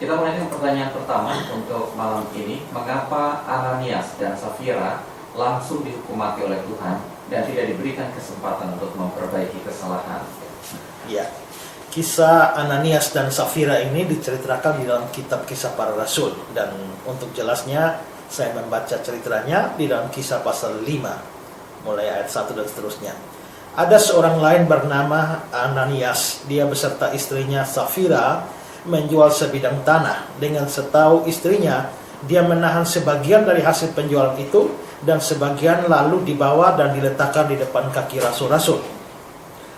Kita mulai dengan pertanyaan pertama untuk malam ini. Mengapa Ananias dan Safira langsung dihukum mati oleh Tuhan dan tidak diberikan kesempatan untuk memperbaiki kesalahan? Ya, kisah Ananias dan Safira ini diceritakan di dalam kitab Kisah Para Rasul. Dan untuk jelasnya, saya membaca ceritanya di dalam Kisah pasal 5, mulai ayat 1 dan seterusnya. Ada seorang lain bernama Ananias. Dia beserta istrinya Safira menjual sebidang tanah. Dengan setahu istrinya, dia menahan sebagian dari hasil penjualan itu dan sebagian lalu dibawa dan diletakkan di depan kaki rasul-rasul.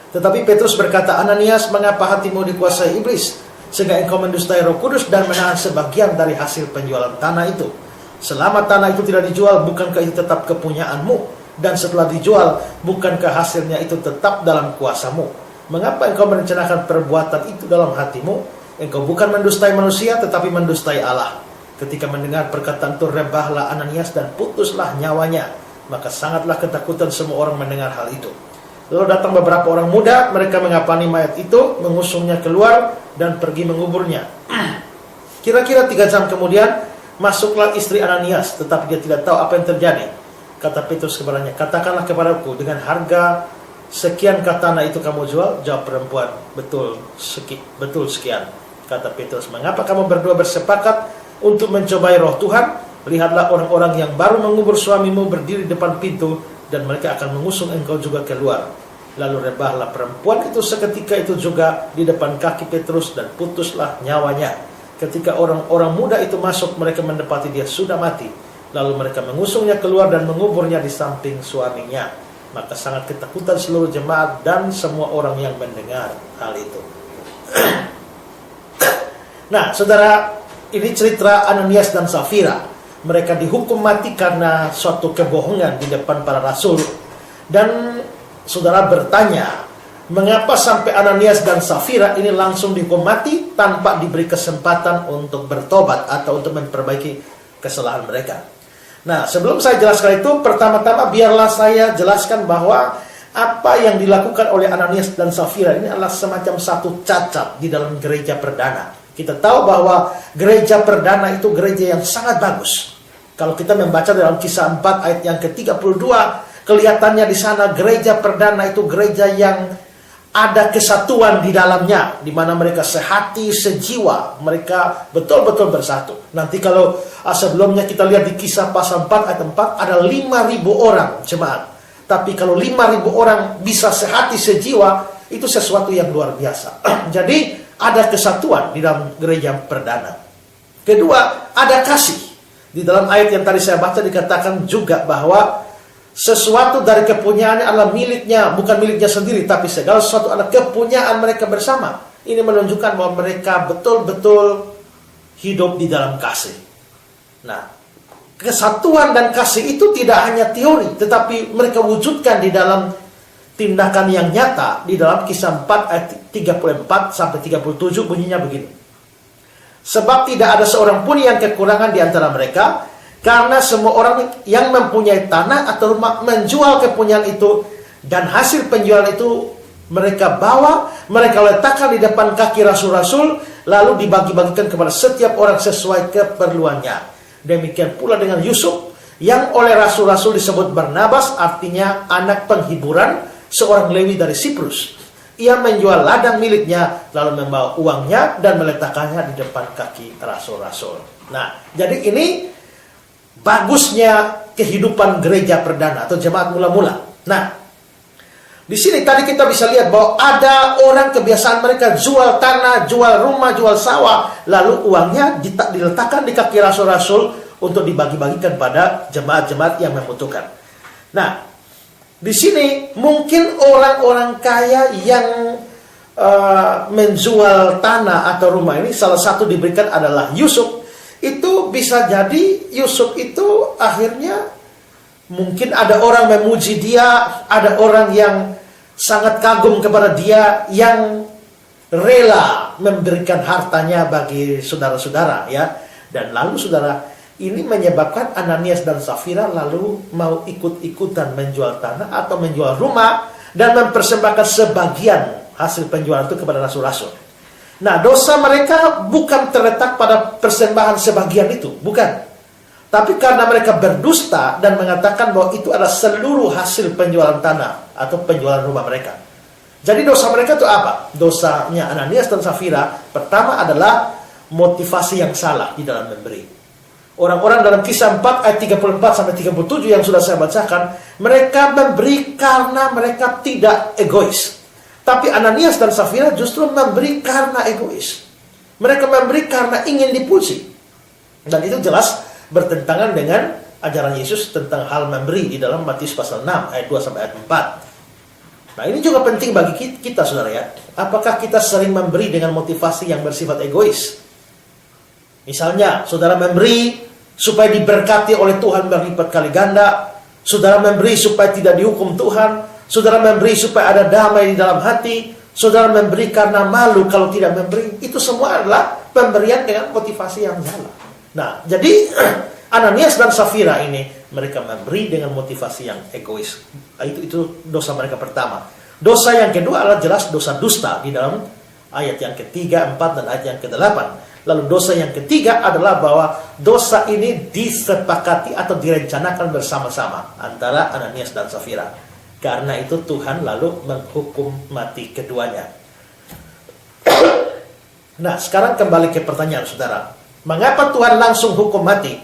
Tetapi Petrus berkata, "Ananias, mengapa hatimu dikuasai iblis sehingga engkau mendustai Roh Kudus dan menahan sebagian dari hasil penjualan tanah itu? Selama tanah itu tidak dijual, bukankah itu tetap kepunyaanmu? Dan setelah dijual, bukankah hasilnya itu tetap dalam kuasamu? Mengapa engkau merencanakan perbuatan itu dalam hatimu? Engkau bukan mendustai manusia, tetapi mendustai Allah." Ketika mendengar perkataan itu, rebahlah Ananias dan putuslah nyawanya. Maka sangatlah ketakutan semua orang mendengar hal itu. Lalu datang beberapa orang muda, mereka mengapani mayat itu, mengusungnya keluar dan pergi menguburnya. Kira-kira 3 jam kemudian, masuklah istri Ananias, tetapi dia tidak tahu apa yang terjadi. Kata Petrus kepadanya, "Katakanlah kepadaku, dengan harga sekian tanah itu kamu jual?" Jawab perempuan, betul sekian." Kata Petrus, "Mengapa kamu berdua bersepakat untuk mencobai roh Tuhan? Lihatlah, orang-orang yang baru mengubur suamimu berdiri depan pintu, dan mereka akan mengusung engkau juga keluar." Lalu rebahlah perempuan itu seketika itu juga di depan kaki Petrus dan putuslah nyawanya. Ketika orang-orang muda itu masuk, mereka mendapati dia sudah mati. Lalu mereka mengusungnya keluar dan menguburnya di samping suaminya. Maka sangat ketakutan seluruh jemaat dan semua orang yang mendengar hal itu. Nah, saudara, ini cerita Ananias dan Safira. Mereka dihukum mati karena suatu kebohongan di depan para rasul. Dan saudara bertanya, mengapa sampai Ananias dan Safira ini langsung dihukum mati tanpa diberi kesempatan untuk bertobat atau untuk memperbaiki kesalahan mereka? Nah, sebelum saya jelaskan itu, pertama-tama biarlah saya jelaskan bahwa apa yang dilakukan oleh Ananias dan Safira ini adalah semacam satu cacat di dalam gereja perdana. Kita tahu bahwa gereja perdana itu gereja yang sangat bagus. Kalau kita membaca dalam Kisah 4 ayat yang ke-32, kelihatannya di sana gereja perdana itu gereja yang ada kesatuan di dalamnya, di mana mereka sehati, sejiwa, mereka betul-betul bersatu. Nanti kalau sebelumnya kita lihat di Kisah pasal 4 ayat 4, ada 5.000 orang jemaat. Tapi kalau 5.000 orang bisa sehati, sejiwa, itu sesuatu yang luar biasa. Jadi ada kesatuan di dalam gereja perdana. Kedua, ada kasih. Di dalam ayat yang tadi saya baca dikatakan juga bahwa sesuatu dari kepunyaannya adalah miliknya, bukan miliknya sendiri, tapi segala sesuatu adalah kepunyaan mereka bersama. Ini menunjukkan bahwa mereka betul-betul hidup di dalam kasih. Nah, kesatuan dan kasih itu tidak hanya teori, tetapi mereka wujudkan di dalam tindakan yang nyata. Di dalam Kisah 4 ayat 34 sampai 37 bunyinya begini. "Sebab tidak ada seorang pun yang kekurangan di antara mereka, karena semua orang yang mempunyai tanah atau rumah menjual kepunyaan itu, dan hasil penjualan itu mereka bawa, mereka letakkan di depan kaki rasul-rasul, lalu dibagi-bagikan kepada setiap orang sesuai keperluannya. Demikian pula dengan Yusuf, yang oleh rasul-rasul disebut Barnabas, artinya anak penghiburan, seorang Lewi dari Siprus. Ia menjual ladang miliknya, lalu membawa uangnya dan meletakkannya di depan kaki rasul-rasul." Nah, jadi ini bagusnya kehidupan gereja perdana atau jemaat mula-mula. Nah, di sini tadi kita bisa lihat bahwa ada orang kebiasaan mereka jual tanah, jual rumah, jual sawah, lalu uangnya diletakkan di kaki rasul-rasul untuk dibagi-bagikan pada jemaat-jemaat yang membutuhkan. Nah, di sini mungkin orang-orang kaya yang menjual tanah atau rumah ini, salah satu diberikan adalah Yusuf. Itu bisa jadi Yusuf itu akhirnya mungkin ada orang memuji dia, ada orang yang sangat kagum kepada dia, yang rela memberikan hartanya bagi saudara-saudara, ya. Dan lalu saudara, ini menyebabkan Ananias dan Safira lalu mau ikut-ikutan menjual tanah atau menjual rumah dan mempersembahkan sebagian hasil penjualan itu kepada rasul-rasul. Nah, dosa mereka bukan terletak pada persembahan sebagian itu, bukan. Tapi karena mereka berdusta dan mengatakan bahwa itu adalah seluruh hasil penjualan tanah atau penjualan rumah mereka. Jadi dosa mereka itu apa? Dosanya Ananias dan Safira pertama adalah motivasi yang salah di dalam memberi. Orang-orang dalam Kisah 4 ayat 34 sampai 37 yang sudah saya bacakan, mereka memberi karena mereka tidak egois. Tapi Ananias dan Safira justru memberi karena egois. Mereka memberi karena ingin dipuji. Dan itu jelas bertentangan dengan ajaran Yesus tentang hal memberi di dalam Matius pasal 6 ayat 2 sampai ayat 4. Nah, ini juga penting bagi kita, saudara ya. Apakah kita sering memberi dengan motivasi yang bersifat egois? Misalnya, saudara memberi supaya diberkati oleh Tuhan berlipat kali ganda. Saudara memberi supaya tidak dihukum Tuhan. Saudara memberi supaya ada damai di dalam hati. Saudara memberi karena malu kalau tidak memberi. Itu semua adalah pemberian dengan motivasi yang salah. Nah, jadi Ananias dan Safira ini mereka memberi dengan motivasi yang egois. Itu dosa mereka pertama. Dosa yang kedua adalah jelas dosa dusta di dalam ayat yang ketiga, 4 dan ayat yang ke-8. Lalu dosa yang ketiga adalah bahwa dosa ini disepakati atau direncanakan bersama-sama antara Ananias dan Safira. Karena itu Tuhan lalu menghukum mati keduanya. Nah, sekarang kembali ke pertanyaan saudara. Mengapa Tuhan langsung hukum mati?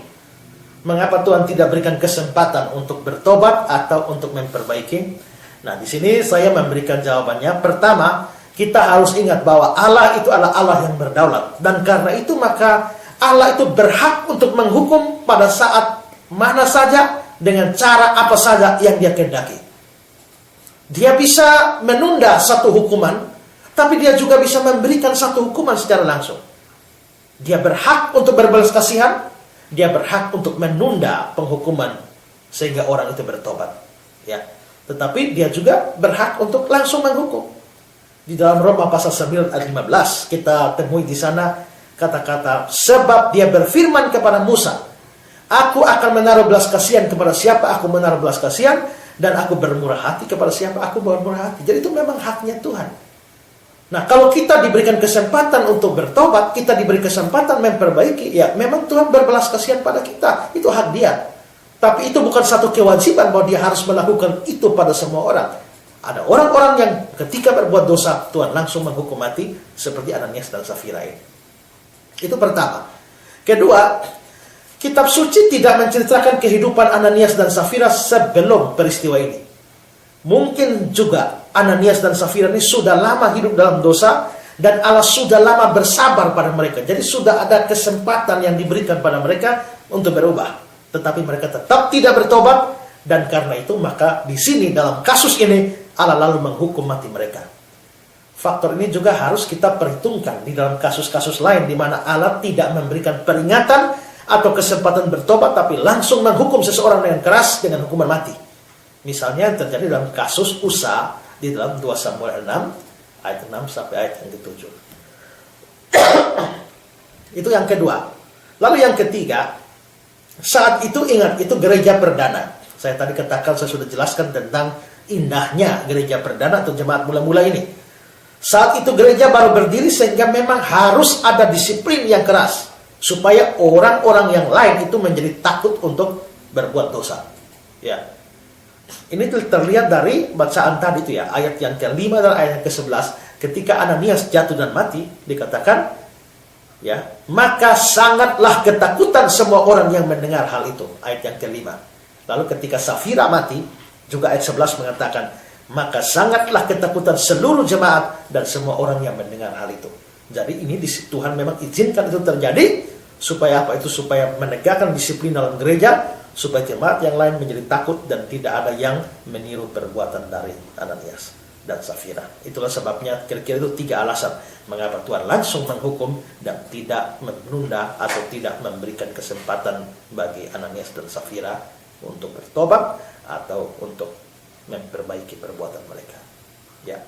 Mengapa Tuhan tidak berikan kesempatan untuk bertobat atau untuk memperbaiki? Nah, di sini saya memberikan jawabannya. Pertama, kita harus ingat bahwa Allah itu adalah Allah yang berdaulat. Dan karena itu maka Allah itu berhak untuk menghukum pada saat mana saja dengan cara apa saja yang dia kehendaki. Dia bisa menunda satu hukuman, tapi dia juga bisa memberikan satu hukuman secara langsung. Dia berhak untuk berbelas kasihan, dia berhak untuk menunda penghukuman sehingga orang itu bertobat. Ya, tetapi dia juga berhak untuk langsung menghukum. Di dalam Roma pasal 9 ayat 15 kita temui di sana kata-kata, sebab dia berfirman kepada Musa, aku akan menaruh belas kasihan kepada siapa aku menaruh belas kasihan, dan aku bermurah hati kepada siapa aku bermurah hati. Jadi itu memang haknya Tuhan. Nah, kalau kita diberikan kesempatan untuk bertobat, kita diberi kesempatan memperbaiki, ya memang Tuhan berbelas kasihan pada kita. Itu hak dia. Tapi itu bukan satu kewajiban bahwa dia harus melakukan itu pada semua orang. Ada orang-orang yang ketika berbuat dosa, Tuhan langsung menghukum mati, seperti Ananias dan Safira ini. Itu pertama. Kedua, Kitab Suci tidak menceritakan kehidupan Ananias dan Safira sebelum peristiwa ini. Mungkin juga Ananias dan Safira ini sudah lama hidup dalam dosa dan Allah sudah lama bersabar pada mereka. Jadi sudah ada kesempatan yang diberikan pada mereka untuk berubah. Tetapi mereka tetap tidak bertobat dan karena itu maka di sini dalam kasus ini Allah lalu menghukum mati mereka. Faktor ini juga harus kita perhitungkan di dalam kasus-kasus lain di mana Allah tidak memberikan peringatan atau kesempatan bertobat, tapi langsung menghukum seseorang dengan keras dengan hukuman mati. Misalnya yang terjadi dalam kasus Usa di dalam 2 Samuel 6 ayat 6 sampai ayat yang ke-7. Itu yang kedua. Lalu yang ketiga, saat itu ingat, itu gereja perdana. Saya tadi katakan, saya sudah jelaskan tentang indahnya gereja perdana atau jemaat mula-mula ini. Saat itu gereja baru berdiri sehingga memang harus ada disiplin yang keras supaya orang-orang yang lain itu menjadi takut untuk berbuat dosa. Ya. Ini terlihat dari bacaan tadi itu ya, ayat yang ke-5 dan ayat yang ke-11. Ketika Ananias jatuh dan mati, dikatakan ya, maka sangatlah ketakutan semua orang yang mendengar hal itu. Ayat yang ke-5. Lalu ketika Safira mati, juga ayat 11 mengatakan, maka sangatlah ketakutan seluruh jemaat dan semua orang yang mendengar hal itu. Jadi ini Tuhan memang izinkan itu terjadi supaya apa itu? Supaya menegakkan disiplin dalam gereja, supaya jemaat yang lain menjadi takut dan tidak ada yang meniru perbuatan dari Ananias dan Safira. Itulah sebabnya kira-kira itu 3 alasan mengapa Tuhan langsung menghukum dan tidak menunda atau tidak memberikan kesempatan bagi Ananias dan Safira untuk bertobat atau untuk memperbaiki perbuatan mereka. Ya.